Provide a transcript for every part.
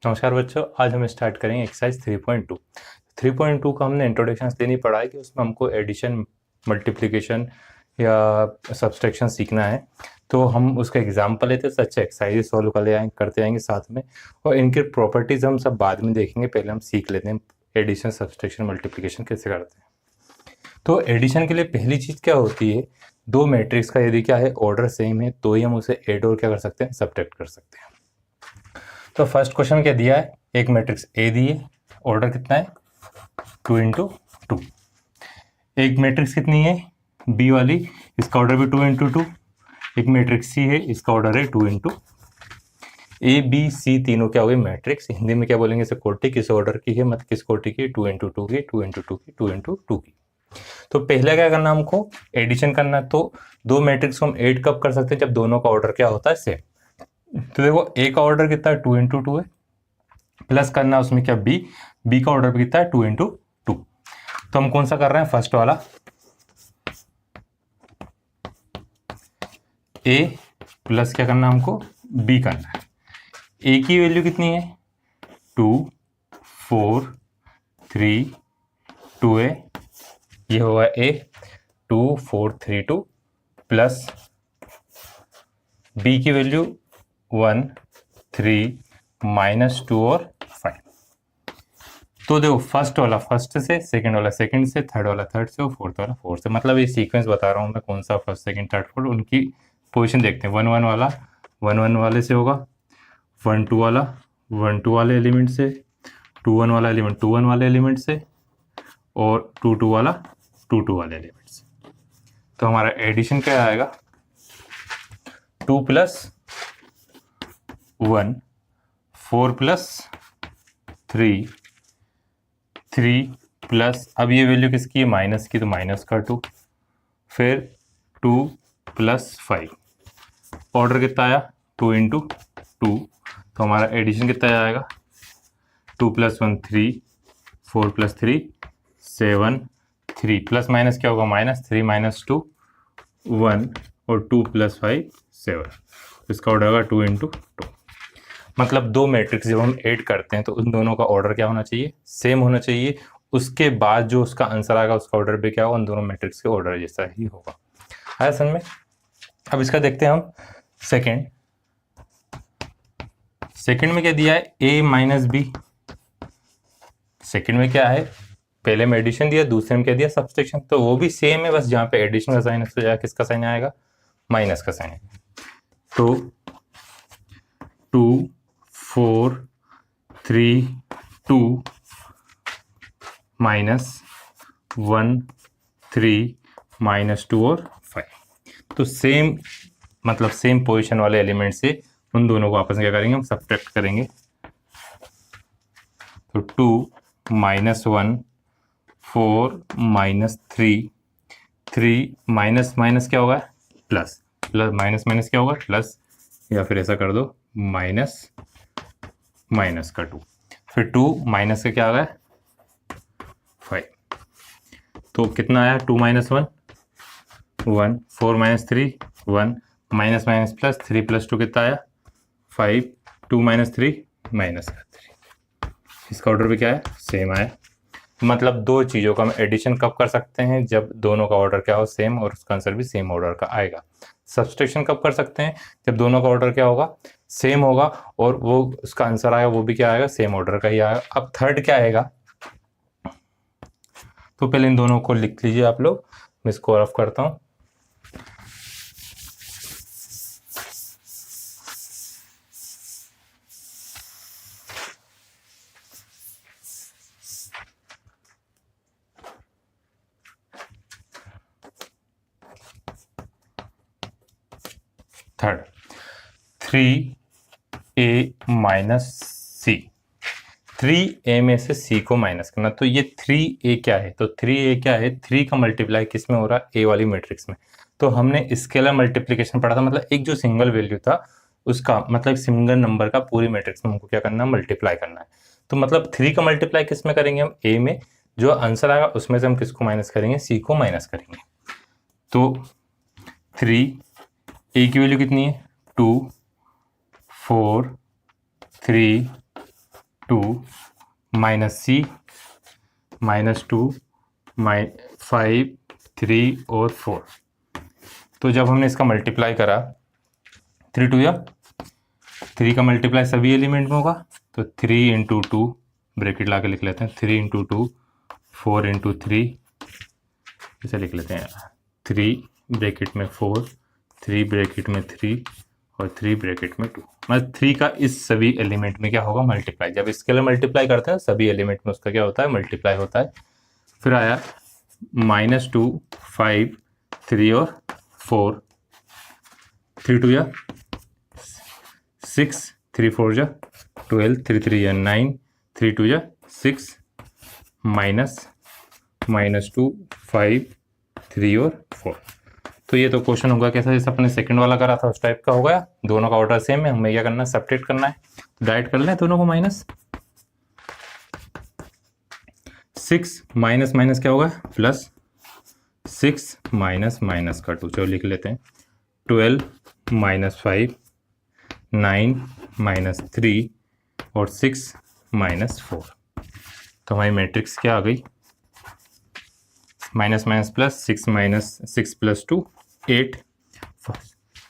नमस्कार बच्चों, आज हम स्टार्ट करेंगे एक्सरसाइज 3.2। 3.2 का हमने इंट्रोडक्शन नहीं पढ़ा है कि उसमें हमको एडिशन, मल्टीप्लिकेशन या सब्सट्रैक्शन सीखना है। तो हम उसका एग्जाम्पल लेते हैं, अच्छे एक्सरसाइज सॉल्व करते आएंगे साथ में, और इनकी प्रॉपर्टीज हम सब बाद में देखेंगे। पहले हम सीख लेते हैं एडिशन, सब्सट्रैक्शन, मल्टीप्लिकेशन कैसे करते हैं। तो एडिशन के लिए पहली चीज़ क्या होती है, दो मैट्रिक्स का यदि क्या है ऑर्डर सेम है तो ही हम उसे एड और क्या कर सकते हैं, सब्ट्रैक्ट कर सकते हैं। तो फर्स्ट क्वेश्चन क्या दिया है, एक मैट्रिक्स ए दिए, ऑर्डर कितना है 2 × 2। एक मैट्रिक्स कितनी है बी वाली, इसका ऑर्डर भी 2 × 2। एक मैट्रिक्स सी है, इसका ऑर्डर है 2 × ए बी सी, तीनों क्या हो गए मैट्रिक्स। हिंदी में क्या बोलेंगे इसे, कोटि। किस ऑर्डर की है, मतलब किस कोटि की, 2 × 2 की, 2 × 2 की, 2 × 2 की। तो पहले क्या करना हमको, एडिशन करना। तो दो मैट्रिक्स को हम ऐड कब कर सकते हैं, जब दोनों का ऑर्डर क्या होता है सेम। तो देखो ए का ऑर्डर कितना है 2 × 2 है, प्लस करना उसमें क्या बी का ऑर्डर कितना है 2 × 2। तो हम कौन सा कर रहे हैं, फर्स्ट वाला ए प्लस क्या करना हमको बी करना है। ए की वैल्यू कितनी है 2 4 3 2 है, ये होगा ए 2 4 3 2, प्लस बी की वैल्यू 1 3 -2 और 5। तो देखो फर्स्ट वाला फर्स्ट से, सेकंड वाला सेकंड से, थर्ड वाला थर्ड से और फोर्थ वाला फोर्थ से। मतलब ये सीक्वेंस बता रहा हूँ मैं कौन सा फर्स्ट सेकंड थर्ड फोर्थ, उनकी पोजीशन देखते हैं। 1 1 वाला 1 1 वाले से होगा, 1 2 वाला 1 2 वाले एलिमेंट से, 2 1 वाला एलिमेंट 2 1 वाले एलिमेंट से, और 2 2 वाला 2 2 वाले एलिमेंट से। तो हमारा एडिशन क्या आएगा 2 + 1 4 + 3 3 प्लस, अब ये वैल्यू किसकी है माइनस की, तो माइनस का 2, फिर 2 + 5। ऑर्डर कितना आया 2 × 2। तो हमारा एडिशन कितना आएगा 2 + 1 3 4 + 3 7 3, प्लस माइनस क्या होगा माइनस, 3 - 2 1 और 2 + 5 7। इसका ऑर्डर होगा 2 × 2। मतलब दो मैट्रिक्स जब हम ऐड करते हैं तो उन दोनों का ऑर्डर क्या होना चाहिए, सेम होना चाहिए। उसके बाद जो उसका आंसर आएगा उसका ऑर्डर भी क्या होगा, उन दोनों मैट्रिक्स के ऑर्डर जैसा ही होगा। आया समझ में। अब इसका देखते हैं हम सेकंड। सेकंड में क्या दिया है a - b। सेकंड में क्या है, पहले में एडिशन दिया, दूसरे में क्या दिया सब्सट्रैक्शन। तो वो भी सेम है, बस जहाँ पे एडिशन का साइन है तो किसका साइन आएगा, माइनस का साइन। तो 2 4 3 2 -1 3 -2 और 5। तो सेम, मतलब सेम पोजीशन वाले एलिमेंट से उन दोनों को आपस में क्या करेंगे, हम सब्ट्रैक्ट करेंगे। तो 2 -1 4 -3 3 माइनस माइनस क्या होगा प्लस, प्लस माइनस माइनस क्या होगा प्लस, या फिर ऐसा कर दो माइनस माइनस का 2, फिर 2 माइनस का क्या आ गया 5। तो कितना आया 2 - 1 1 4 - 3 1 माइनस माइनस प्लस, 3 + 2 कितना आया 5, 2 - 3 -3। इसका ऑर्डर भी क्या है सेम आया। मतलब दो चीज़ों का हम एडिशन कब कर सकते हैं, जब दोनों का ऑर्डर क्या हो सेम और उसका आंसर भी सेम ऑर्डर का आएगा। सब्सट्रैक्शन कब कर सकते हैं, जब दोनों का ऑर्डर क्या होगा सेम होगा और वो उसका आंसर आएगा वो भी क्या आएगा सेम ऑर्डर का ही आएगा। अब थर्ड क्या आएगा, तो पहले इन दोनों को लिख लीजिए आप लोग, मैं इसको ऑफ करता हूँ। थर्ड 3a - c, 3a में से c को माइनस करना। तो ये 3a क्या है, तो 3a क्या है, 3 का मल्टीप्लाई किस में हो रहा है, a वाली मैट्रिक्स में। तो हमने स्केलर मल्टीप्लिकेशन पढ़ा था, मतलब एक जो सिंगल वैल्यू था उसका, मतलब सिंगल नंबर का पूरी मैट्रिक्स में हमको क्या करना है, मल्टीप्लाई करना है। तो मतलब 3 का मल्टीप्लाई किस में करेंगे हम, a में, जो आंसर आएगा उसमें से हम किसको माइनस करेंगे, c को माइनस करेंगे। तो 3 a की वैल्यू कितनी है 2 4 3 2 माइनस सी माइनस 2 5 3 और 4। तो जब हमने इसका मल्टीप्लाई करा 3 2 या 3 का मल्टीप्लाई सभी एलिमेंट में होगा, तो 3 इंटू 2 ब्रैकेट ला के लिख लेते हैं, 3 इंटू 2 4 इंटू 3, इसे लिख लेते हैं 3 ब्रैकेट में 4 3 ब्रैकेट में 3 और 3 ब्रैकेट में 2। मतलब 3 का इस सभी एलिमेंट में क्या होगा, मल्टीप्लाई। जब इसके लिए मल्टीप्लाई करते हैं सभी एलिमेंट में उसका क्या होता है, मल्टीप्लाई होता है। फिर आया -2 5 3 और 4, 3 2 या 6 3 4 या 12 3 3 या 9 3 2 या 6 -2 5 3 और 4। तो ये तो क्वेश्चन होगा कैसा, जैसे अपने सेकंड वाला करा था उस टाइप का होगा। दोनों का ऑर्डर सेम है, हमें क्या करना है, सब्ट्रैक्ट करना है। डाइट कर लें दोनों को, -6 माइनस माइनस क्या होगा, प्लस 6 माइनस माइनस का 2, चलो लिख लेते हैं 12 माइनस 5 9 माइनस 3 और 6 माइनस 4। तो हमारी मैट्रिक्स क्या आ गई, minus minus plus 6 minus 6 plus 2 8,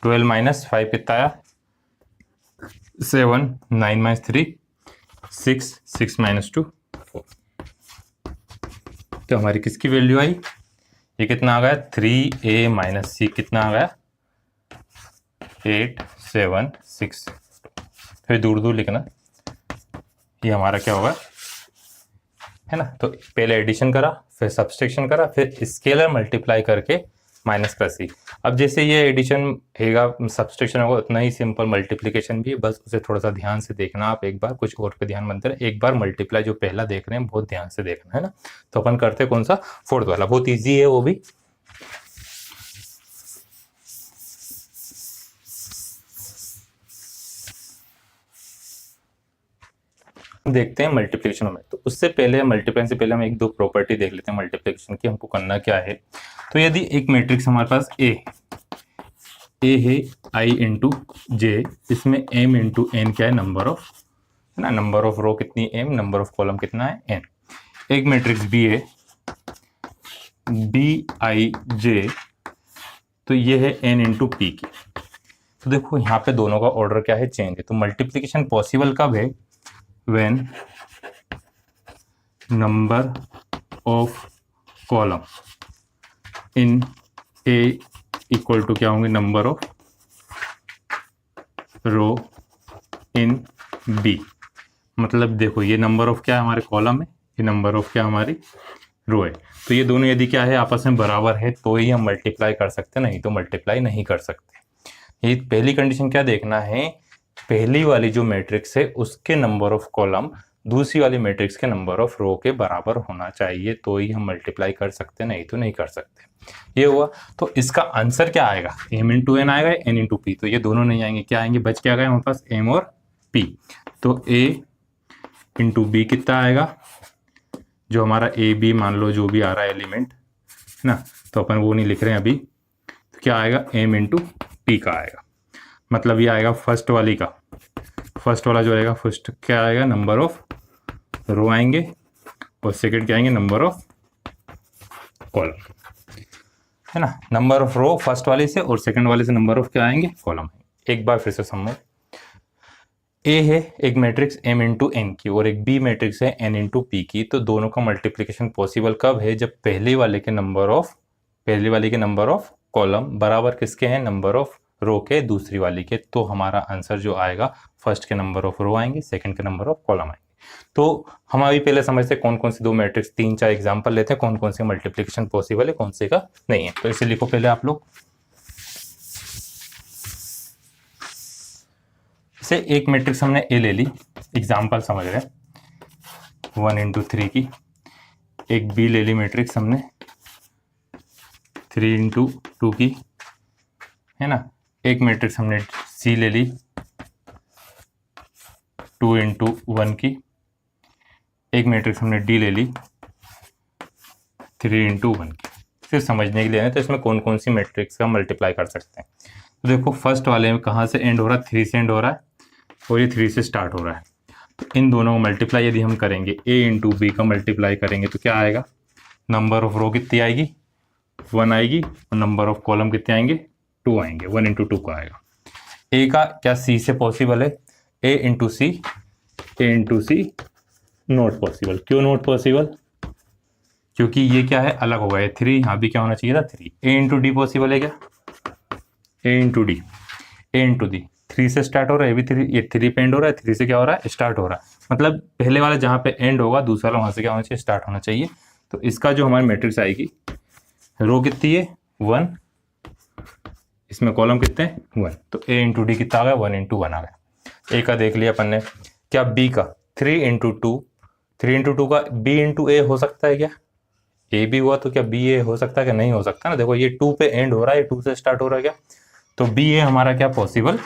12 minus 5 कितना आया 7, 9 माइनस 3 6, 6 माइनस 2 4। तो हमारी किसकी वैल्यू आई, ये कितना आ गया 3a माइनस सी कितना आ गया 8 7 6। फिर दूर दूर लिखना, ये हमारा क्या होगा, है ना। तो पहले एडिशन करा, फिर सब्सट्रैक्शन करा, फिर स्केलर मल्टीप्लाई करके माइनस प्लस सी। अब जैसे ये एडिशन हैगा, सब्सट्रैक्शन होगा, उतना ही सिंपल मल्टीप्लिकेशन भी है, बस उसे थोड़ा सा ध्यान से देखना आप एक बार, कुछ और पे ध्यान मत देना। एक बार मल्टीप्लाई जो पहला देख रहे हैं बहुत ध्यान से देखना, है ना। तो अपन करते कौन सा, फोर्थ वाला, बहुत ईजी है वो भी। देखते हैं मल्टीप्लिकेशन में। तो उससे पहले, मल्टीप्लाई से पहले हम एक दो प्रॉपर्टी देख लेते हैं मल्टीप्लिकेशन की, हमको करना क्या है। तो यदि एक मैट्रिक्स हमारे पास ए है i इंटू जे, इसमें m इंटू एन क्या है, नंबर ऑफ, है ना, नंबर ऑफ रो कितनी m, नंबर ऑफ कॉलम कितना है n। एक मैट्रिक्स बी है bij, तो ये है n इंटू पी की। तो देखो यहाँ पे दोनों का ऑर्डर क्या है, चेंज है। तो मल्टीप्लिकेशन पॉसिबल कब है, when number of column in A equal to क्या होंगे, number of row in B। मतलब देखो ये नंबर ऑफ क्या है, हमारे कॉलम है, ये नंबर ऑफ क्या हमारी रो है। तो ये दोनों यदि क्या है, आपस में बराबर है तो ही हम मल्टीप्लाई कर सकते हैं, नहीं तो मल्टीप्लाई नहीं कर सकते। ये पहली कंडीशन क्या देखना है, पहली वाली जो मैट्रिक्स है उसके नंबर ऑफ कॉलम दूसरी वाली मैट्रिक्स के नंबर ऑफ रो के बराबर होना चाहिए, तो ही हम मल्टीप्लाई कर सकते हैं, नहीं तो नहीं कर सकते। ये हुआ। तो इसका आंसर क्या आएगा, m इंटू एन आएगा, n इंटू पी। तो ये दोनों नहीं आएंगे, क्या आएंगे, बच क्या गए हमारे पास m और p। तो a इंटू बी कितना आएगा, जो हमारा ए बी मान लो जो भी आ रहा है एलिमेंट, है ना, तो अपन वो नहीं लिख रहे हैं अभी। तो क्या आएगा, m इंटू पी का आएगा। मतलब ये आएगा फर्स्ट वाली का, फर्स्ट वाला जो आएगा, फर्स्ट क्या आएगा, नंबर ऑफ रो आएंगे, और सेकंड क्या आएंगे, नंबर ऑफ कॉलम, है ना। नंबर ऑफ रो फर्स्ट वाले से और सेकंड वाले से नंबर ऑफ क्या आएंगे, कॉलम। एक बार फिर से समझो, ए है एक मैट्रिक्स m इंटू एन की और एक बी मैट्रिक्स है n इंटू पी की। तो दोनों का मल्टीप्लिकेशन पॉसिबल कब है, जब पहले वाले के नंबर ऑफ कॉलम बराबर किसके हैं, नंबर ऑफ रो के दूसरी वाली के। तो हमारा आंसर जो आएगा, फर्स्ट के नंबर ऑफ रो आएंगे, सेकंड के नंबर ऑफ कॉलम आएंगे। तो हम अभी पहले समझते हैं कौन कौन से दो मैट्रिक्स, 3-4 एग्जांपल लेते हैं, कौन कौन से मल्टीप्लिकेशन पॉसिबल है, कौन से का नहीं है। तो इसे लिखो पहले आप लोग। इसे एक मैट्रिक्स हमने ए ले ली, एग्जांपल समझ रहे हैं, 1 इंटू 3 की। एक बी ले ली मैट्रिक्स हमने 3 इंटू 2 की, है ना। एक मैट्रिक्स हमने सी ले ली 2 इंटू 1 की। एक मैट्रिक्स हमने डी ले ली 3 इंटू 1 की। सिर्फ समझने के लिए है, तो इसमें कौन कौन सी मैट्रिक्स का मल्टीप्लाई कर सकते हैं। तो देखो फर्स्ट वाले में कहाँ से एंड हो रहा है, 3 से एंड हो रहा है, और ये 3 से स्टार्ट हो रहा है। तो इन दोनों को मल्टीप्लाई यदि हम करेंगे, ए इंटू बी का मल्टीप्लाई करेंगे तो क्या आएगा, नंबर ऑफ रो कितनी आएगी, 1 आएगी, और नंबर ऑफ कॉलम कितने आएंगे, 2 आएंगे, 1 इंटू 2 का आएगा। ए का क्या सी से पॉसिबल है, ए इंटू सी नॉट पॉसिबल। क्यों नॉट पॉसिबल, क्योंकि ये क्या है, अलग होगा, ये 3, यहाँ भी क्या होना चाहिए था 3। ए इंटू डी पॉसिबल है क्या, ए इंटू डी, ए इंटू डी 3 से स्टार्ट हो रहा है, ये भी 3, ये 3 पे एंड हो रहा है, 3 से क्या हो रहा है, स्टार्ट हो रहा है। मतलब पहले वाला जहाँ पे एंड होगा, दूसरा वाला वहाँ से क्या होना चाहिए, स्टार्ट होना चाहिए। तो इसका जो हमारी मैट्रिक्स आएगी, रो कितनी है 1, इसमें कॉलम कितने हैं 1, तो ए इंटू डी कितना आ गया, 1 इंटू 1 आ गया। ए का देख लिया अपन ने। क्या बी का 3 इंटू 2 का बी इंटू ए हो सकता है क्या, ए भी हुआ तो क्या बी ए हो सकता है क्या, नहीं हो सकता ना। देखो ये 2 पे एंड हो रहा है, 2 से स्टार्ट हो रहा है क्या, तो बी ए हमारा क्या पॉसिबल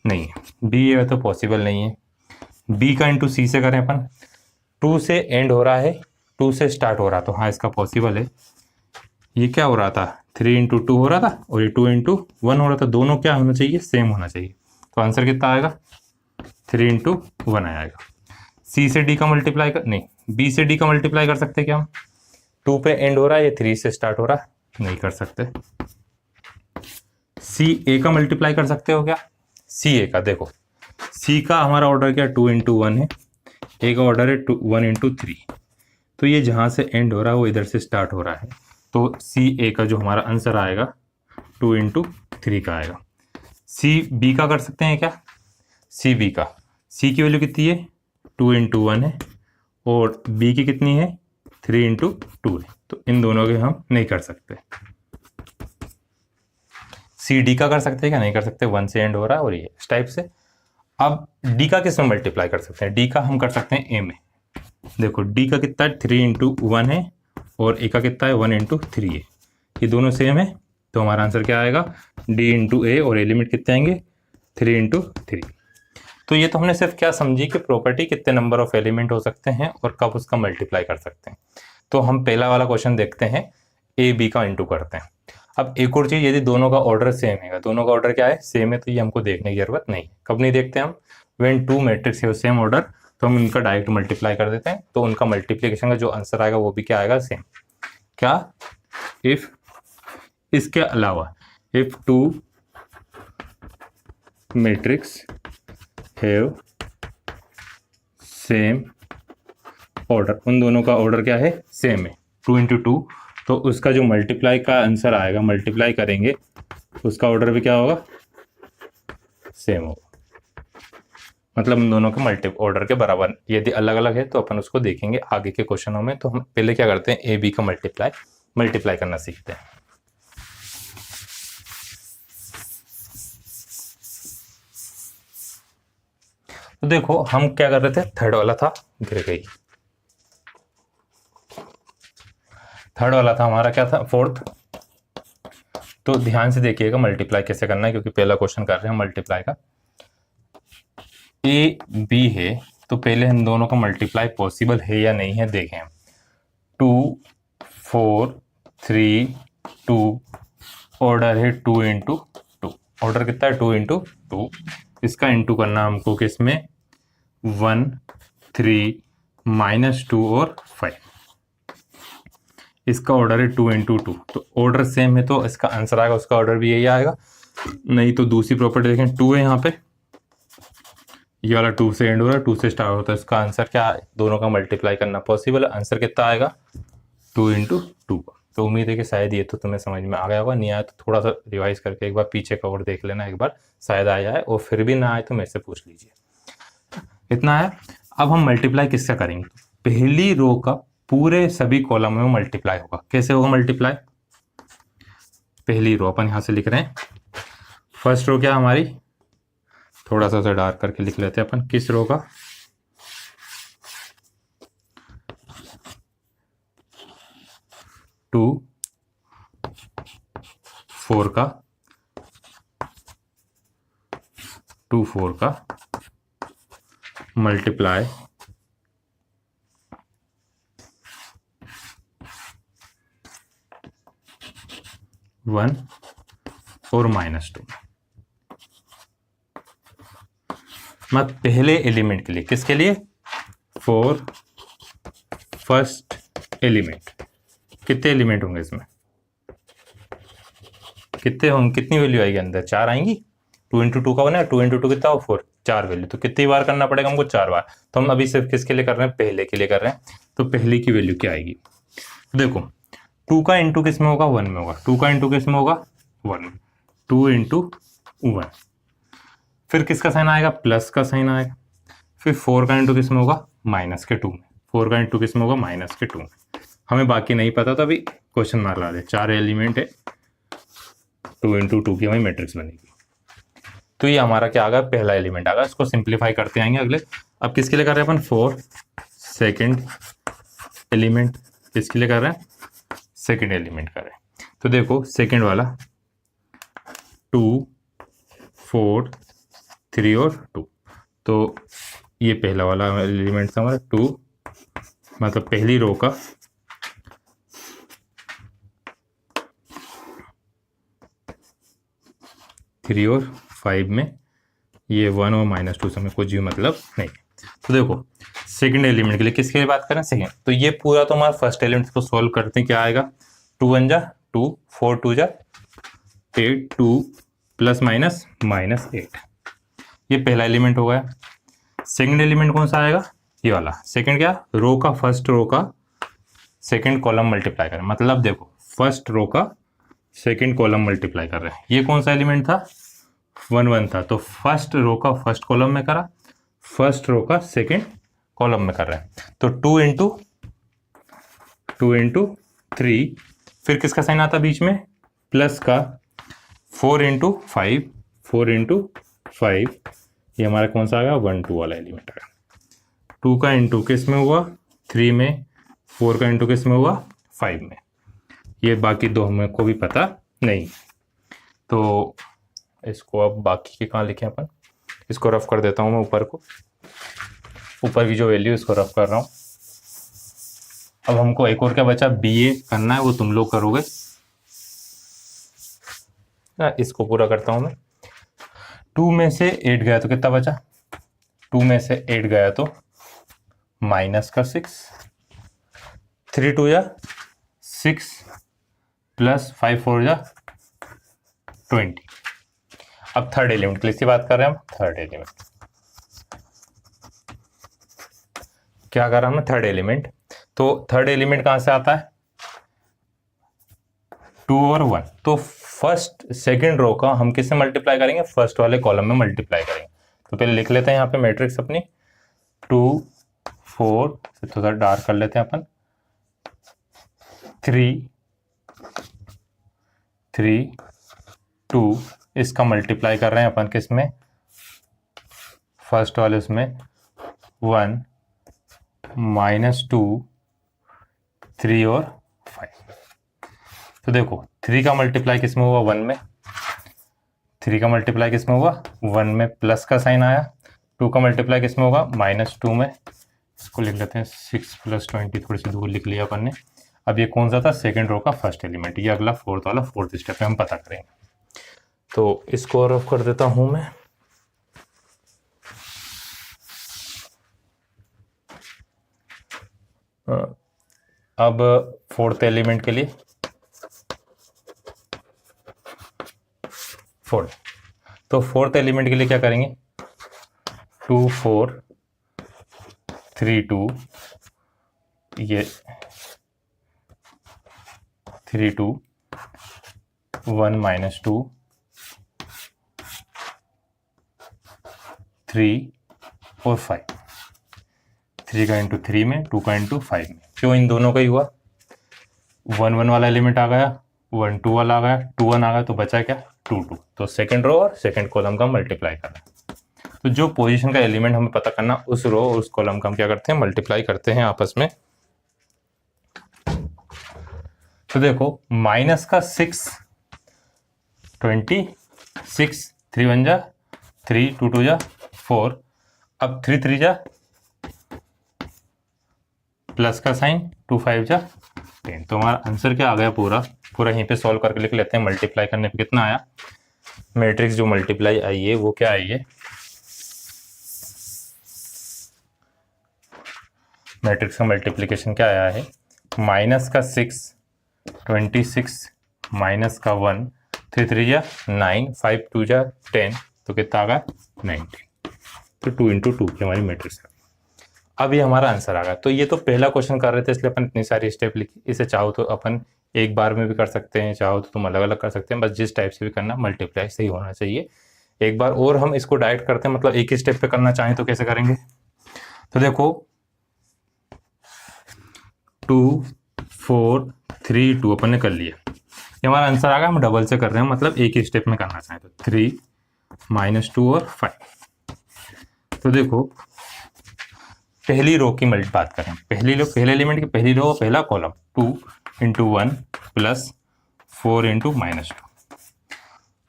नहीं है, बी ए तो पॉसिबल नहीं है। बी का इंटू सी से करें अपन, 2 से एंड हो रहा है, 2 से स्टार्ट हो रहा, तो हाँ इसका पॉसिबल है। ये क्या हो रहा था, 3 इंटू 2 हो रहा था, और ये 2 इंटू 1 हो रहा था, दोनों क्या होना चाहिए, सेम होना चाहिए। तो आंसर कितना आएगा, 3 इंटू 1 आएगा। सी से डी का मल्टीप्लाई कर, नहीं बी से डी का मल्टीप्लाई कर सकते क्या हम, 2 पे एंड हो रहा है, ये 3 से स्टार्ट हो रहा है, नहीं कर सकते। सी ए का मल्टीप्लाई कर सकते हो क्या, सी ए का, देखो सी का हमारा ऑर्डर क्या 2 इंटू 1 है, ए का ऑर्डर है 1 इंटू 3, तो ये जहाँ से एंड हो रहा है वो इधर से स्टार्ट हो रहा है, तो सी ए का जो हमारा आंसर आएगा 2 इंटू 3 का आएगा। सी बी का कर सकते हैं क्या, सी बी का, सी की वैल्यू कितनी है 2 इंटू 1 है, और बी की कितनी है 3 इंटू 2 है, तो इन दोनों के हम नहीं कर सकते। सी डी का कर सकते हैं क्या, नहीं कर सकते, 1 से एंड हो रहा है, और ये इस टाइप से। अब डी का किस में मल्टीप्लाई कर सकते हैं, डी का हम कर सकते हैं ए में। देखो डी का कितना है 3 इंटू 1 है, और ए का कितना है 1 इंटू 3 है, ये दोनों सेम है, तो हमारा आंसर क्या आएगा, डी इंटू ए, और ए लिमिट कितने आएंगे 3 इंटू 3। तो ये तो हमने सिर्फ क्या समझी कि प्रॉपर्टी कितने नंबर ऑफ एलिमेंट हो सकते हैं और कब उसका मल्टीप्लाई कर सकते हैं। तो हम पहला वाला क्वेश्चन देखते हैं, ए बी का इंटू करते हैं। अब एक और चीज़, यदि दोनों का ऑर्डर सेम है, दोनों का ऑर्डर क्या है, सेम है, तो ये हमको देखने की जरूरत नहीं। कब नहीं देखते हम, व्हेन 2 मैट्रिक्स है सेम ऑर्डर, तो हम उनका डायरेक्ट मल्टीप्लाई कर देते हैं, तो उनका मल्टीप्लीकेशन का जो आंसर आएगा वो भी क्या आएगा, सेम। क्या, इफ, इसके अलावा if 2 matrix have same order, उन दोनों का ऑर्डर क्या है, सेम है, 2 इंटू 2, तो उसका जो मल्टीप्लाई का आंसर आएगा, मल्टीप्लाई करेंगे उसका ऑर्डर भी क्या होगा, सेम होगा। मतलब उन दोनों के मल्टी ऑर्डर के बराबर। यदि अलग अलग है तो अपन उसको देखेंगे आगे के क्वेश्चनों में। तो हम पहले क्या करते हैं, ए बी का मल्टीप्लाई करना सीखते हैं। तो देखो हम क्या कर रहे थे, थर्ड वाला था, गिर गई, थर्ड वाला था हमारा क्या था, फोर्थ। तो ध्यान से देखिएगा मल्टीप्लाई कैसे करना है, क्योंकि पहला क्वेश्चन कर रहे हैं मल्टीप्लाई का। ए बी है, तो पहले हम दोनों का मल्टीप्लाई पॉसिबल है या नहीं है देखें। 2 4 3 2, ऑर्डर है 2 इंटू 2, ऑर्डर कितना है 2 इंटू 2, इसका इंटू करना हमको किसमें, 1 3 -2 और 5, इसका ऑर्डर है 2 इंटू 2, तो ऑर्डर सेम है, तो इसका आंसर आएगा, उसका ऑर्डर भी यही आएगा। नहीं तो दूसरी प्रॉपर्टी देखें, 2 है यहाँ पे, ये वाला 2 से एंड हो रहा है, 2 से स्टार्ट होता है, इसका आंसर क्या है, दोनों का मल्टीप्लाई करना पॉसिबल है, आंसर कितना आएगा 2 इंटू 2। तो उम्मीद है कि शायद ये तो तुम्हें समझ में आ गया होगा, नहीं आया तो थोड़ा सा रिवाइज करके एक बार पीछे का और देख लेना एक बार, शायद आया है, और फिर भी ना आए तो मेरे से पूछ लीजिए। इतना है। अब हम मल्टीप्लाई किससे करेंगे, पहली रो का पूरे सभी कॉलम में मल्टीप्लाई होगा। कैसे होगा मल्टीप्लाई, पहली रो अपन यहां से लिख रहे हैं, फर्स्ट रो क्या हमारी, थोड़ा सा डार्क करके लिख लेते हैं अपन, किस रो का, टू 4 का, 2 4 का मल्टीप्लाई 1 और -2। मत पहले एलिमेंट के लिए, किसके लिए? For first element. कितने एलिमेंट होंगे इसमें? कितने होंगे? कितनी वैल्यू आएगी अंदर? 4 आएंगी। 2 इंटू 2 का बना है, 2 इंटू 2 कितना हो? 4। 4 वैल्यू, तो कितनी बार करना पड़ेगा हमको? 4 बार। तो हम अभी सिर्फ किसके लिए कर रहे हैं? पहले के लिए कर रहे हैं। तो पहले की वैल्यू क्या आएगी? देखो 2 का इंटू किस में होगा? 1 में होगा। 2 का इंटू किस में होगा? 1 में। 2 इंटू 1, फिर किसका साइन आएगा? प्लस का साइन आएगा। फिर 4 का इंटू किस में होगा? माइनस के 2 में। 4 का इंटू किस में होगा? माइनस के 2 में। हमें बाकी नहीं पता, तो अभी क्वेश्चन मार ला दे। 4 एलिमेंट है, 2 इंटू 2 की हमारी मैट्रिक्स बनेगी। तो ये हमारा क्या आ गया? पहला एलिमेंट आ गया। इसको सिंप्लीफाई करते आएंगे अगले। अब किसके लिए कर रहे हैं अपन? 4 सेकेंड एलिमेंट। किसके लिए कर रहे हैं? सेकेंड एलिमेंट कर रहे हैं। तो देखो सेकेंड वाला 2 4 3 और 2, तो ये पहला वाला एलिमेंट था हमारा 2, मतलब पहली रो का 3 और 5 में ये 1 और -2 से हमें कुछ भी मतलब नहीं। तो देखो सेकंड एलिमेंट के लिए किसके लिए बात करें? सेकंड। तो ये पूरा तो हमारा फर्स्ट एलिमेंट को सॉल्व करते हैं। क्या आएगा? 2 1 जा 2, 4 2 जा 8, 2 प्लस माइनस -8। ये पहला एलिमेंट हो गया। सेकंड एलिमेंट कौन सा आएगा? ये वाला। सेकंड क्या? रो का फर्स्ट रो का सेकंड कॉलम मल्टीप्लाई करें। मतलब देखो फर्स्ट रो का सेकंड कॉलम मल्टीप्लाई कर रहे हैं। ये कौन सा एलिमेंट था? 1 1 था, तो फर्स्ट रो का फर्स्ट कॉलम में करा, फर्स्ट रो का सेकंड कॉलम में कर रहे हैं। तो 2 इंटू 3, फिर किसका साइन आता बीच में? प्लस का। 4 इंटू 5, 4 इंटू 5, ये हमारा कौन सा आ गया? 1 2 वाला एलिमेंट आ गया। 2 का इंटू किस में हुआ? 3 में। 4 का इंटू किस में हुआ? 5 में। ये बाकी दो हमें को भी पता नहीं। तो इसको अब बाकी के कहाँ लिखे अपन? इसको रफ कर देता हूँ मैं ऊपर को। ऊपर की जो वैल्यू इसको रफ कर रहा हूँ। अब हमको एक और क्या बचा? BA करना है, वो तुम लोग करोगे। इसको पूरा करता हूँ मैं। 2 में से 8 गया तो कितना बचा? 2 में से 8 गया तो माइनस का 6, 3 2 जा 6 प्लस 5 4 जा 20। अब थर्ड एलिमेंट के लिए से बात कर रहे हैं हम। थर्ड एलिमेंट क्या कर रहा हूं? Third element. तो थर्ड एलिमेंट कहां से आता है? 2 और 1। तो फर्स्ट सेकंड रो का हम किससे मल्टीप्लाई करेंगे? फर्स्ट वाले कॉलम में मल्टीप्लाई करेंगे। तो पहले लिख लेते हैं यहाँ पे मैट्रिक्स अपनी। 2 4 से थोड़ा डार्क कर लेते हैं अपन। 3 3 2, इसका मल्टीप्लाई कर रहे हैं अपन किस में? फर्स्ट वाले उसमें 1 -2 3 और 5। तो देखो 3 का मल्टीप्लाई किस में हुआ? 1 में। 3 का मल्टीप्लाई किस में हुआ? 1 में, प्लस का साइन आया। 2 का मल्टीप्लाई किस में होगा? -2 में। इसको लिख लेते हैं 6 + 20, थोड़ी सी दूर लिख लिया अपन ने। अब ये कौन सा था? सेकेंड रो का फर्स्ट एलिमेंट। ये अगला फोर्थ वाला, फोर्थ स्टेप पे हम पता करेंगे। तो इसको रफ कर देता हूं मैं। अब फोर्थ एलिमेंट के लिए तो फोर्थ एलिमेंट के लिए क्या करेंगे? 2 4 3 2, ये 3 2 1 -2 3 और 5। 3 का इंटू 3 में, 2 का इंटू 5 में। क्यों? इन दोनों का ही हुआ। 1 1 वाला एलिमेंट आ गया, 1 2 वाला आ गया, 2 1 आ गया, तो बचा क्या? 2 2। तो सेकंड रो और सेकंड कॉलम का मल्टीप्लाई करना। तो जो पोजीशन का एलिमेंट हमें पता करना, उस रो और उस कॉलम का हम क्या करते हैं? मल्टीप्लाई करते हैं आपस में। तो देखो माइनस का 6 26, 3 1 जा 3, 2 2 जा 4, अब 3 3 जा प्लस का साइन, 2 5 जा 10। तो हमारा आंसर क्या आ गया? पूरा यहीं पे सॉल्व करके लिख लेते हैं। मल्टीप्लाई करने पे कितना आया? मैट्रिक्स जो मल्टीप्लाई आई है वो क्या आई है? मैट्रिक्स का मल्टीप्लिकेशन क्या आया है, माइनस का 6, 26 माइनस का 1, 3 3 जा 9, 5 2 जा 10, तो कितना आ गया 19। तो 2 इंटू 2 की हमारी मैट्रिक्स है। अब ये हमारा आंसर आ गया। तो ये तो पहला क्वेश्चन कर रहे थे इसलिए अपन इतनी सारी स्टेप लिखी। इसे चाहो तो अपन एक बार में भी कर सकते हैं, चाहो तो तुम अलग अलग कर सकते हैं, बस जिस टाइप से भी करना मल्टीप्लाई सही होना चाहिए। एक बार और हम इसको डाइट करते हैं, मतलब एक ही स्टेप पे करना चाहें तो कैसे करेंगे। तो देखो 2 4 3 2 अपन ने कर लिया, ये हमारा आंसर आ गया। हम डबल से कर रहे हैं, मतलब एक ही स्टेप में करना चाहें तो 3 -2 और 5। तो देखो पहली रो की मल्टी बात करें, पहले एलिमेंट की पहली रो पहला column 2 into 1 plus 4 into -2।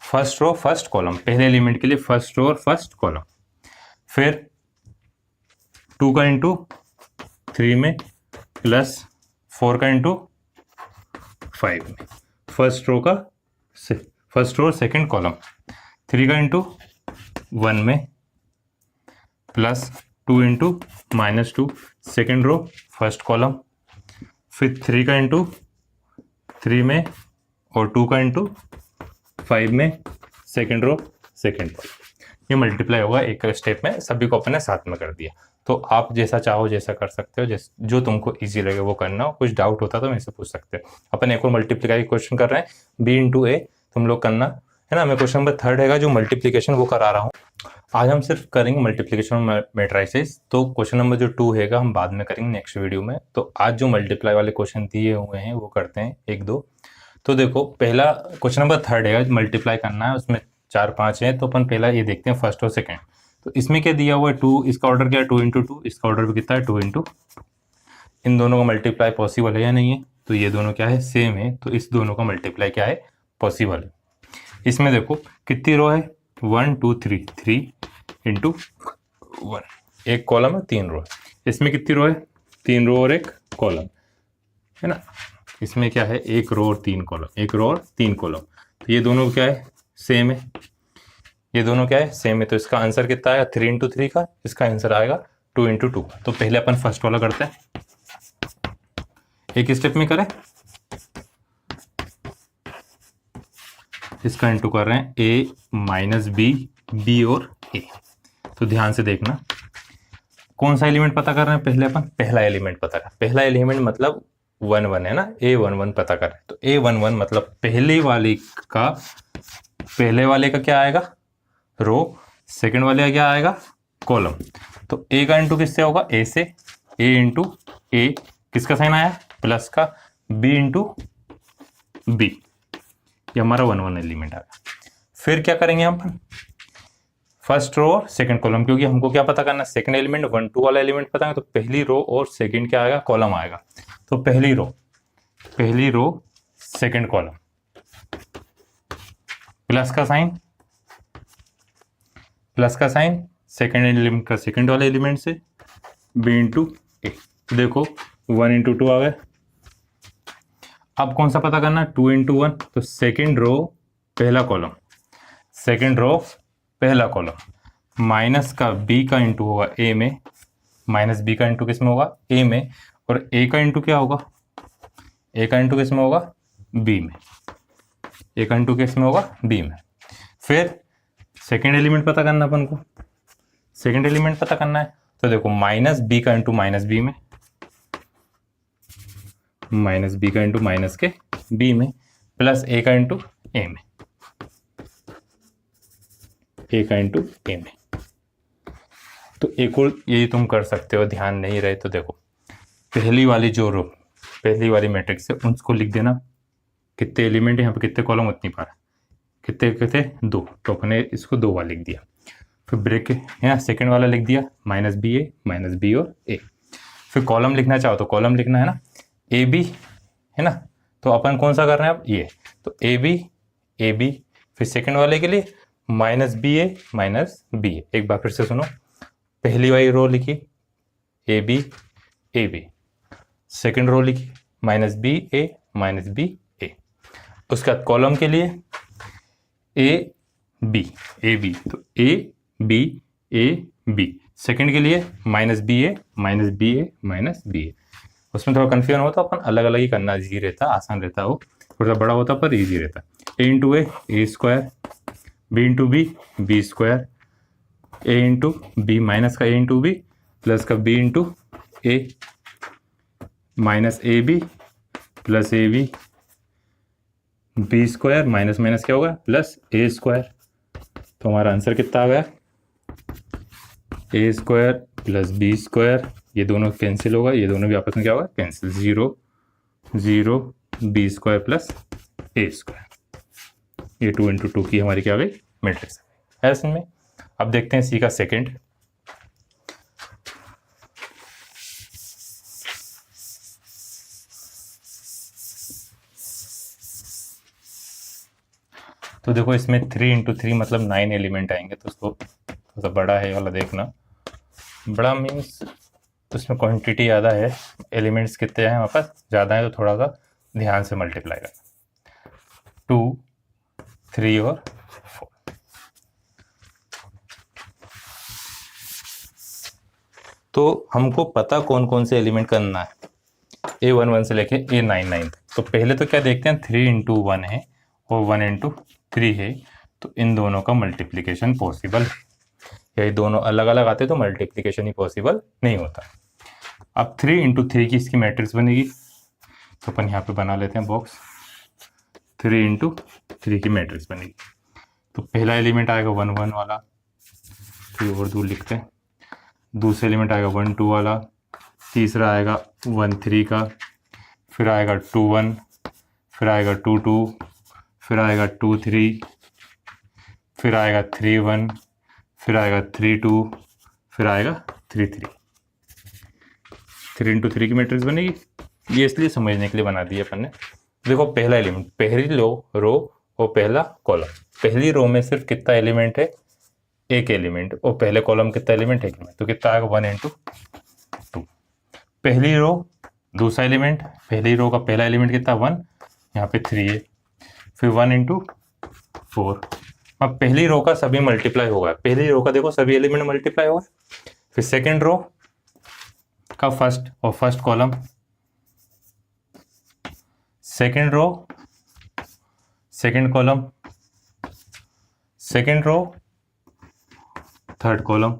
First row first column, पहले एलिमेंट के लिए फर्स्ट रो और फर्स्ट कॉलम। फिर 2 का इंटू 3 में प्लस 4 का इंटू 5 में, फर्स्ट रो और सेकंड कॉलम। 3 का इंटू 1 में plus 2 into -2 second row first column. फिर 3 का इंटू 3 में और 2 का इंटू 5 में सेकेंड रो सेकेंड कॉलम। ये मल्टीप्लाई होगा एक स्टेप में, सभी को अपन ने साथ में कर दिया। तो आप जैसा चाहो जैसा कर सकते हो, जो तुमको इजी लगे वो करना हो। कुछ डाउट होता तो मेरे से पूछ सकते हो। अपन एक और मल्टीप्लाई क्वेश्चन कर रहे हैं, b इंटू ए, तुम लोग करना है ना। मैं क्वेश्चन नंबर 3 है जो मल्टीप्लिकेशन वो करा रहा हूँ। आज हम सिर्फ करेंगे मल्टीप्लिकेशन मैट्रिसेस, तो क्वेश्चन नंबर जो 2 है हम बाद में करेंगे नेक्स्ट वीडियो में। तो आज जो मल्टीप्लाई वाले क्वेश्चन दिए हुए हैं वो करते हैं 1-2। तो देखो पहला क्वेश्चन नंबर 3 है, मल्टीप्लाई करना है, उसमें 4-5 है। तो अपन पहला ये देखते हैं फर्स्ट और सेकेंड। तो इसमें क्या दिया हुआ है 2, इसका ऑर्डर क्या है 2 इंटू 2, इसका ऑर्डर भी कितना है 2 इंटू 2। इन दोनों का मल्टीप्लाई पॉसिबल है या नहीं है, तो ये दोनों क्या है सेम है, तो इस दोनों का मल्टीप्लाई क्या है पॉसिबल है। इसमें देखो कितनी रो है 1 2 3, 3 इंटू 1, एक कॉलम है 3 रो। इसमें कितनी रो है 3 रो और एक कॉलम है ना। इसमें क्या है 1 रो और 3 कॉलम, 1 रो और 3 कॉलम। तो ये दोनों क्या है सेम है, ये दोनों क्या है सेम है। तो इसका आंसर कितना आएगा 3 इंटू 3 का, इसका आंसर आएगा 2 इंटू 2। तो पहले अपन फर्स्ट वाला करते हैं, एक स्टेप में करें। इसका इंटू कर रहे हैं a माइनस b और a। तो ध्यान से देखना कौन सा एलिमेंट पता कर रहे हैं पहले अपन, पहला एलिमेंट पता कर, पहला एलिमेंट मतलब 1 1 है ना, a11 पता कर रहे हैं। तो a11 मतलब पहले वाले का क्या आएगा रो, सेकंड वाले का क्या आएगा कॉलम। तो a का इंटू किससे होगा a से, a इंटू a किसका साइन आया प्लस का, b इंटू b, ये हमारा 1 1 एलिमेंट आ गया। फिर क्या करेंगे हम फर्स्ट रो और सेकंड कॉलम, क्योंकि हमको क्या पता करना सेकंड एलिमेंट 1 2 वाला एलिमेंट पता है। तो पहली रो और सेकंड क्या आएगा कॉलम आएगा। तो पहली रो सेकंड कॉलम प्लस का साइन सेकंड एलिमेंट का सेकंड वाले एलिमेंट से b इंटू ए। देखो 1 इंटू 2 आ गए। अब कौन सा पता करना 2 इंटू 1, तो सेकंड रो पहला कॉलम माइनस का b का इंटू होगा a में, माइनस b का इंटू किस में होगा a में, और a का इंटू क्या होगा, a का इंटू किस में होगा b में, a का इंटू किस में होगा b में। फिर सेकंड एलिमेंट पता करना अपन को, सेकंड एलिमेंट पता करना है। तो देखो माइनस b का इंटू माइनस b में, माइनस b का इंटू माइनस के b में, प्लस a का इंटू a में, a का इंटू a में। तो एक और यही तुम कर सकते हो, ध्यान नहीं रहे तो देखो पहली वाली जो रो पहली वाली मैट्रिक्स है उसको लिख देना, कितने एलिमेंट है यहाँ पे कितने कॉलम उतनी पार, कितने 2, तो अपने इसको 2 वाला लिख दिया। फिर ब्रेक यहाँ सेकंड वाला लिख दिया माइनस बी और a। फिर कॉलम लिखना चाहो तो कॉलम लिखना है ना ए बी है ना। तो अपन कौन सा कर रहे हैं अब ये, तो ए बी फिर सेकंड वाले के लिए माइनस बी ए। एक बार फिर से सुनो, पहली वाली रो लिखी ए बी, सेकंड रो लिखी माइनस बी ए। उसके बाद कॉलम के लिए ए बी, तो ए बी, सेकंड के लिए माइनस बी ए माइनस बी ए माइनस बी ए। उसमें थोड़ा कन्फ्यूजन होता, अपन अलग अलग ही करना इजी रहता, आसान रहता, वो थोड़ा बड़ा होता पर इजी रहता। A into A square, B into B square, A into B minus का ए इंटू बी प्लस का B into A minus A B plus A B, B square minus minus क्या होगा प्लस ए square. तो हमारा answer कितना आ गया, ए square plus B square, ये दोनों कैंसिल होगा, ये दोनों भी आपस में क्या होगा कैंसिल, 0 0 बी स्क्वायर प्लस ए स्क्वायर। ये 2 इंटू 2 की हमारी क्या आ गई मैट्रिक्स है इसमें। अब देखते हैं सी का सेकंड। तो देखो इसमें 3 इंटू 3 मतलब 9 एलिमेंट आएंगे, तो उसको थोड़ा सा बड़ा है वाला देखना। बड़ा मीन्स उसमें क्वांटिटी ज़्यादा है, एलिमेंट्स कितने हैं हमारे पास ज़्यादा है, तो थोड़ा सा ध्यान से मल्टीप्लाई करना, 2 3 और 4। तो हमको पता कौन कौन से एलिमेंट करना है, A11 से लेके A99 तक। तो पहले तो क्या देखते हैं, 3 इंटू 1 है और 1 इंटू 3 है, तो इन दोनों का मल्टीप्लिकेशन पॉसिबल है। ये दोनों अलग अलग आते तो मल्टीप्लिकेशन ही पॉसिबल नहीं होता। अब 3 इंटू 3 की इसकी मैट्रिक्स बनेगी, तो अपन यहाँ पे बना लेते हैं बॉक्स। 3 इंटू 3 की मैट्रिक्स बनेगी, तो पहला एलिमेंट आएगा 1 1 वाला, तो और दूर लिखते हैं। दूसरा एलिमेंट आएगा 1 2 वाला, तीसरा आएगा 1 3 का, फिर आएगा 2 1, फिर आएगा 2 2, फिर आएगा 2 3, फिर आएगा 3 1, फिर आएगा 3 2, फिर आएगा 3 3। 3 इंटू 3 की मैट्रिक्स बनेगी, ये इसलिए समझने के लिए बना दी अपन ने। देखो पहला एलिमेंट, पहली रो और पहला कॉलम, पहली रो में सिर्फ कितना एलिमेंट है, एक एलिमेंट, और पहले कॉलम कितना एलिमेंट, एक एलिमेंट, तो कितना आएगा 1 इंटू 2। पहली रो दूसरा एलिमेंट, पहली रो का पहला एलिमेंट कितना 1, यहाँ पे 3 है, फिर 1 इंटू 4। अब पहली रो का सभी मल्टीप्लाई होगा, पहली रो का देखो सभी एलिमेंट मल्टीप्लाई होगा। फिर सेकेंड रो का फर्स्ट और first column, second row second column, second row third column,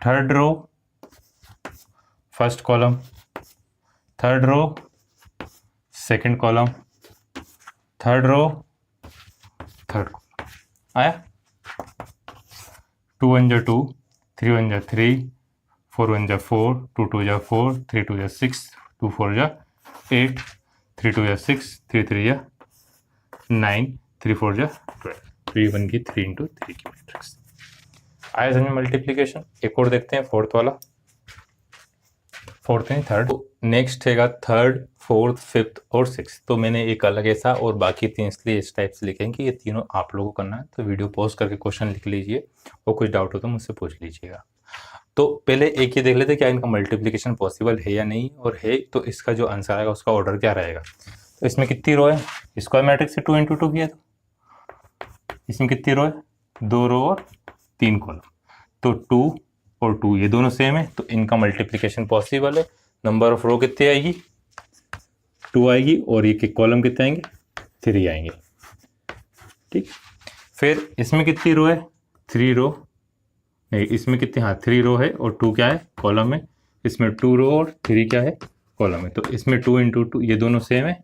third row first column, third row second column, third row third column. आया 2 1 जा 2, 3 1 जा 3, 4 1 जा 4, 2 2 जा 4, 3 2 जा 6, 2 4 जा 8, 3 2 जा 6, 3 3 जा 9, 3 4 जा 12। तो ये बन गई 3 इंटू 3 की मैट्रिक्स। आया समझ में मल्टीप्लीकेशन। एक और देखते हैं फोर्थ वाला, फोर्थ नहीं थर्ड। नेक्स्ट हैगा थर्ड, फोर्थ, फिफ्थ और सिक्स। तो मैंने एक अलग ऐसा और बाकी तीन इसलिए इस टाइप से लिखे हैं कि ये तीनों आप लोगों को करना है। तो वीडियो पॉज करके क्वेश्चन लिख लीजिए और कुछ डाउट हो तो मुझसे पूछ लीजिएगा। तो पहले एक ये देख लेते क्या इनका मल्टीप्लिकेशन पॉसिबल है या नहीं, और है तो इसका जो आंसर आएगा उसका ऑर्डर क्या रहेगा। तो इसमें कितनी रो है, स्क्वायर मैट्रिक्स से 2 इंटू 2 किया, तो इसमें कितनी रो है, 2 रो और 3 कॉलम। तो 2 और 2 ये दोनों सेम है, तो इनका मल्टीप्लिकेशन पॉसिबल है। नंबर ऑफ रो कितनी आएगी, 2 आएगी, और ये कॉलम कितने आएंगे, 3 आएंगे। ठीक, फिर इसमें कितनी रो है, 3 रो नहीं, इसमें कितने, हाँ 3 रो है और 2 क्या है कॉलम में। इसमें 2 रो और 3 क्या है कॉलम है। तो इसमें 2 इंटू 2 ये दोनों सेम है,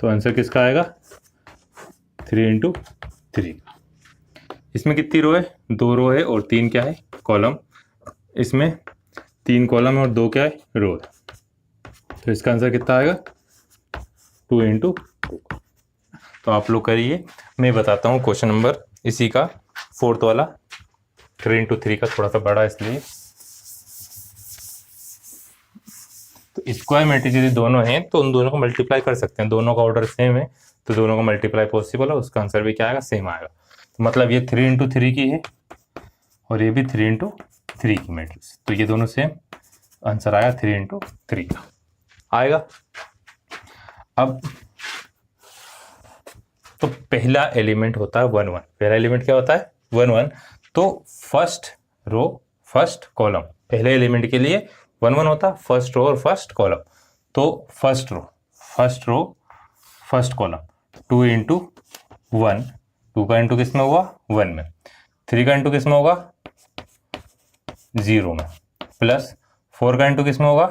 तो आंसर किसका आएगा 3 इंटू 3। इसमें कितनी रो है, 2 रो है और 3 क्या है कॉलम। इसमें 3 कॉलम है और 2 क्या है रो है, तो इसका आंसर कितना आएगा 2 इंटू 2। तो आप लोग करिए, मैं बताता हूँ क्वेश्चन नंबर इसी का फोर्थ वाला। 3 इंटू 3 का थोड़ा सा बड़ा इसलिए। तो स्क्वायर मैट्रिक्स यदि दोनों हैं तो उन दोनों को मल्टीप्लाई कर सकते हैं, दोनों का ऑर्डर सेम है तो दोनों का मल्टीप्लाई पॉसिबल है, उसका आंसर भी क्या आएगा सेम आएगा। तो मतलब ये 3 इंटू 3 की है और ये भी 3 इंटू 3 की मैट्रिक्स, तो ये दोनों सेम, आंसर आया 3 इंटू 3 का आएगा। अब तो पहला एलिमेंट होता है 1 1, पहला एलिमेंट क्या होता है 1 1। तो फर्स्ट रो फर्स्ट कॉलम, पहले एलिमेंट के लिए 1 1 होता, फर्स्ट रो और फर्स्ट कॉलम। तो first row first column 2 into 1, 2 का इंटू किस में होगा 1 में, 3 का इंटू किस में होगा 0 में, प्लस 4 का इंटू किस में होगा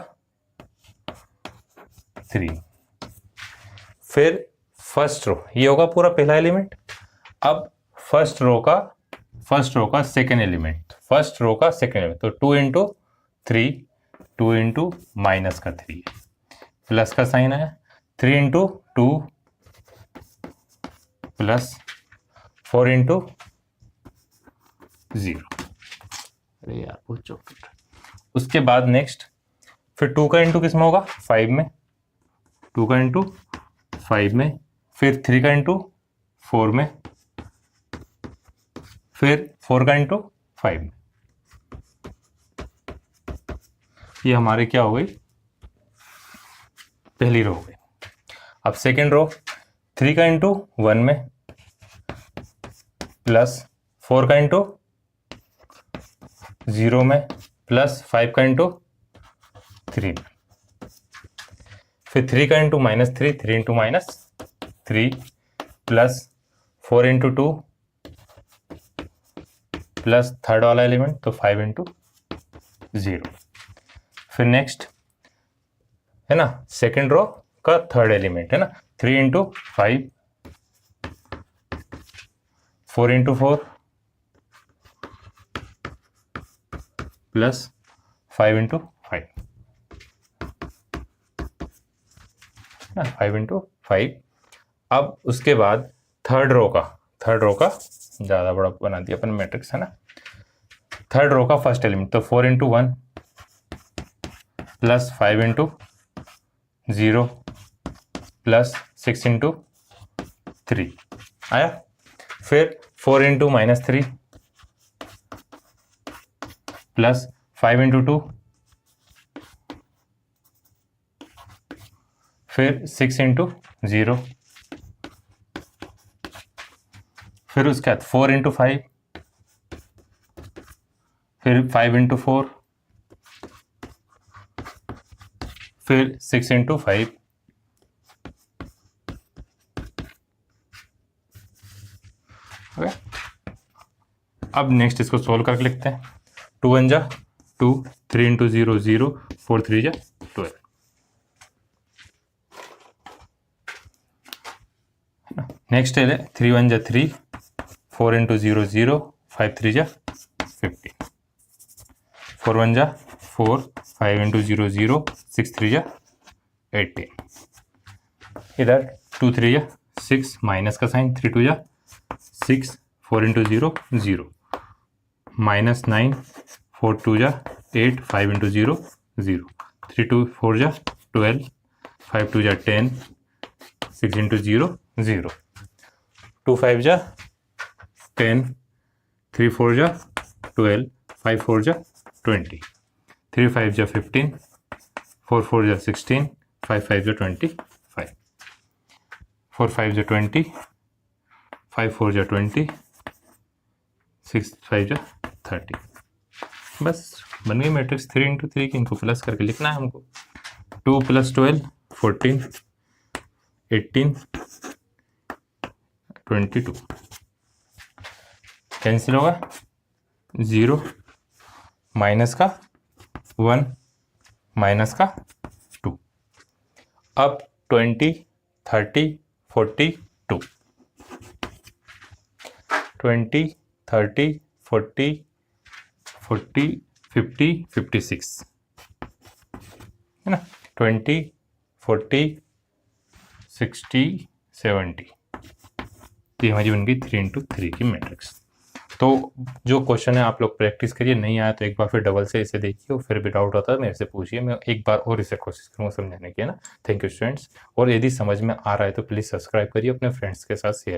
3। फिर फर्स्ट रो, ये होगा पूरा पहला एलिमेंट। अब फर्स्ट रो का सेकेंड एलिमेंट, तो 2 इंटू 3, 2 इंटू माइनस का 3 प्लस का साइन है, 3 इंटू 2 प्लस 4 इंटू 0। अरे यार बहुत चौकट। उसके बाद नेक्स्ट फिर 2 का इंटू किस में होगा 5 में, 2 का इंटू 5 में, फिर 3 का इंटू 4 में, फिर 4 का इंटू 5 में। ये हमारे क्या हो गई, पहली रो हो गई। अब सेकेंड रो 3 का इंटू 1 में, प्लस 4 का इंटू 0 में, प्लस 5 का इंटू 3 में, फिर 3 का into minus 3, 3 into minus 3, plus 4 into 2, plus third वाला एलिमेंट तो 5 इंटू 0। फिर नेक्स्ट है ना सेकेंड रो का थर्ड एलिमेंट है ना 3 into 5, 4 into 4, plus 5 into 5, 5 into 5। अब उसके बाद थर्ड रो का ज़्यादा बड़ा बना दिया अपन मैट्रिक्स है ना, थर्ड रो का फर्स्ट एलिमेंट तो 4 into 1 plus 5 into 0 plus 6 into 3 आया। फिर 4 इंटू माइनस 3 प्लस 5 इंटू 2, फिर 6 इंटू 0, फिर उसके बाद 4 इंटू 5, फिर 5 इंटू 4, फिर 6 इंटू 5। अब नेक्स्ट इसको सोल्व करके लिखते हैं। 2 1 जा 2, 3 इंटू 0 0, 4 3 जा 12। नेक्स्ट है 3 1 जा 3, 4 इंटू 0 0, 5 3 जा 15, 4 1 जा 4, 5 इंटू 0 0, 6 3 जा 18। इधर 2 3 जा 6, माइनस का साइन, 3 2 जा 6, 4 इंटू 0 0, माइनस 9, 4 2 जा 8, 5 इंटू 0 0, 3 2 4 जा 12, 5 2 जा 10, 6 इंटू 0 0, 2 5 जा 10, 3 4 जा 12, 5 4 जा 20, 3 5 जा 15, 4 4 जा 16, 5 5 जा 25, 4 5 जा 20, 5 4 जा 20, 6 5 जा 30। बस बन गई मैट्रिक्स 3 इंटू 3 की। इनको प्लस करके लिखना है हमको। 2 प्लस 12 14, 18 22, कैंसिल होगा 0, माइनस का 1, माइनस का 2। अब 20 30 42, 20 30 40 40 50 56 है ना, 20 40 60 70। ये हमारी बन गई 3 इंटू 3 की मैट्रिक्स। तो जो क्वेश्चन है आप लोग प्रैक्टिस करिए, नहीं आया तो एक बार फिर डबल से इसे देखिए और फिर भी डाउट होता है मेरे से पूछिए, मैं एक बार और इसे कोशिश करूँगा समझाने की है ना। Thank you students. और यदि समझ में आ रहा है तो प्लीज़ सब्सक्राइब करिए, अपने फ्रेंड्स के साथ शेयर